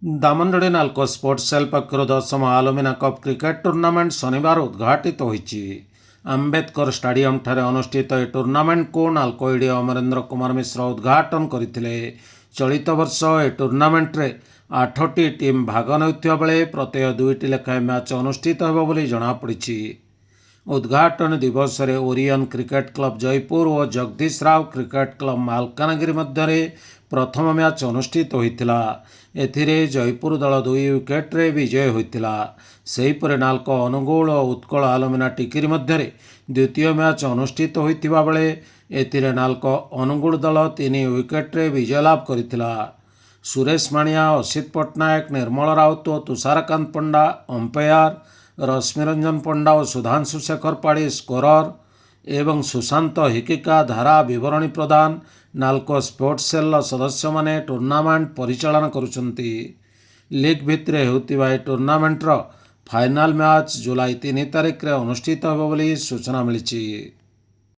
Damanjodi NALCO sports cell पक्षर 10ମ alumina cup cricket tournament शनिवार उद्घाटित होईछि। आंबेडकर स्टाडियम ठारे अनुष्ठित ए टूर्नामेंट को नाल्को ईडी अमरेंद्र कुमार मिश्र उद्घाटन करथिले। चलित वर्ष ए टूर्नामेंट रे 8टी टीम भाग नेउथिबा बेले प्रत्येक 2टी लेखाएं मैच अनुष्ठित हेबो बोली जणा पड़िछि। उद्घाटन दिवस रे ओरियन क्रिकेट क्लब जयपुर और जगदीश राव क्रिकेट क्लब मालकानगिरी मध्य प्रथम मैच अनुष्ठित होइतिला। एथिरे जयपुर दल 2 विकेट रे विजय होइतिला। सेहीपरि नाल्को अनुगुल और उत्कल आलमिना टिकिरी मध्य द्वितीय मैच अनुष्ठित होइतिबा बेले एथिरे नाल्को अनुगुल दल 3 विकेट रे विजय लाभ करितिला। सुरेश माणिया, असित पट्टनायक, निर्मल राउत और तुषारकांत पंडा अंपायर, रश्मिरंजन पंडा और सुधांशु शेखर पाड़ी स्कोरर एवं सुशांत हिकिका धारा विवरणी प्रदान नाल्को स्पोर्ट्स सेल सदस्य माने टूर्नामेंट परिचालन करुछंती। लीग भितरे हेउतिबा ए टूर्नामेंटर फाइनाल मैच जुलाई 3 तारिख रे अनुष्ठित हेबो बोली सूचना मिलिछि।